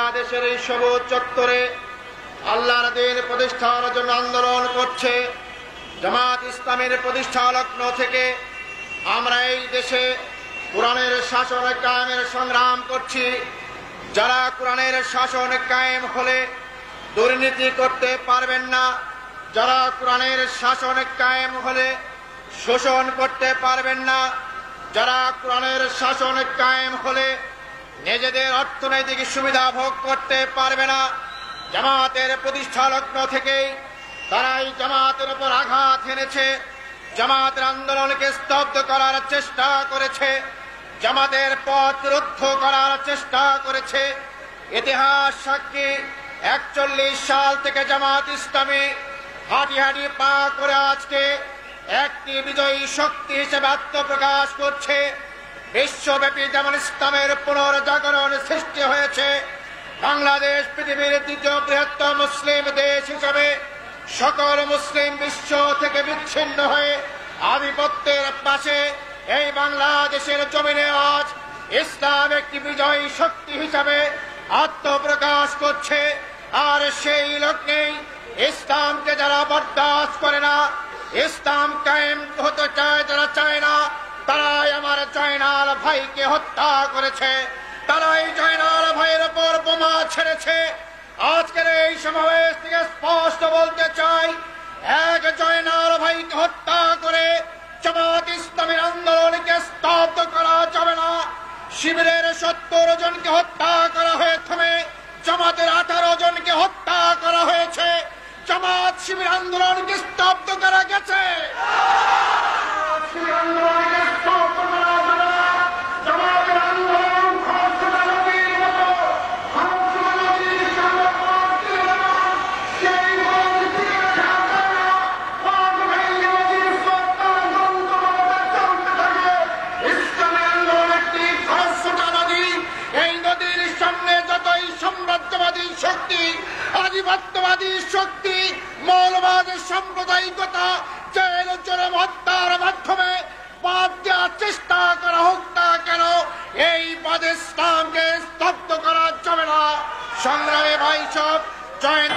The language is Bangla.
বাংলাদেশের এই সবুজ চত্বরে আল্লাহর দ্বীন প্রতিষ্ঠার জন্য আন্দোলন করছে। জামাত ইসলামের প্রতিষ্ঠা লগ্ন থেকে আমরা এই দেশে কোরআনের শাসন কায়েমের সংগ্রাম করছি। যারা কোরআনের শাসন কায়েম হলে দুর্নীতি করতে পারবেন না, যারা কোরআনের শাসন কায়েম হলে শোষণ করতে পারবেন না, যারা কোরআনের শাসন কায়েম হলে নিজেদের অর্থনৈতিক সুবিধা ভোগ করতে পারবে না, জামাতের প্রতিষ্ঠা লগ্ন থেকেই তারাই জামাতের উপর আঘাত হেনেছে, জামাতের আন্দোলনকে স্তব্ধ করার চেষ্টা করেছে, জামাতের পথ রুদ্ধ করার চেষ্টা করেছে। ইতিহাস সাক্ষী 41 সাল থেকে জামাত ইসলামী হাঁটি হাঁটি পা করে আজকে একটি বিজয়ী শক্তি হিসেবে আত্মপ্রকাশ করছে। বিশ্বব্যাপী যেমন ইসলামের পুনর্জাগরণ সৃষ্টি হয়েছে, বাংলাদেশ পৃথিবীর দ্বিতীয় বৃহত্তম মুসলিম দেশ হিসেবে সকল মুসলিম বিশ্ব থেকে বিচ্ছিন্ন হয়ে আধিপত্যের পাশে এই বাংলাদেশের জমিনে আজ ইসলাম একটি বিজয়ী শক্তি হিসাবে আত্মপ্রকাশ করছে। আর সেই লগ্নেই ইসলামকে যারা বরদাস্ত করে না, ইসলাম কায়েম হতে চায় যারা চায় না, তারাই আমার জয়নাল ভাইকে হত্যা করেছে, তারাই জয়নাল ভাইয়ের উপর বোমা ছেড়েছে। আজকের এই সমাবেশ থেকে স্পষ্ট বলতে চাই, এক জয়নাল ভাইকে হত্যা করে জামাত ইসলামের আন্দোলনকে স্তব্ধ করা যাবে না। শিবিরের 70 জনকে হত্যা করা হয়েছে, জামাতের 18 জনকে হত্যা করা হয়েছে। জামাত শিবির আন্দোলনকে স্তব্ধ করা গেছে, শিবির আন্দোলনকে স্তব্ধ করা যাবে না। জামাতের আন্দোলন সাম্রাজ্যবাদী শক্তি, আধিপত্যবাদী শক্তি, মৌলবাদের সাম্প্রদায়িকতা, জেল জুলুম হত্যার মাধ্যমে বাদ দেওয়ার চেষ্টা করা হোক না কেন, এই পদে ইসলামকে স্তব্ধ করা যাবে না। সংগ্রামী ভাই সব জয়েন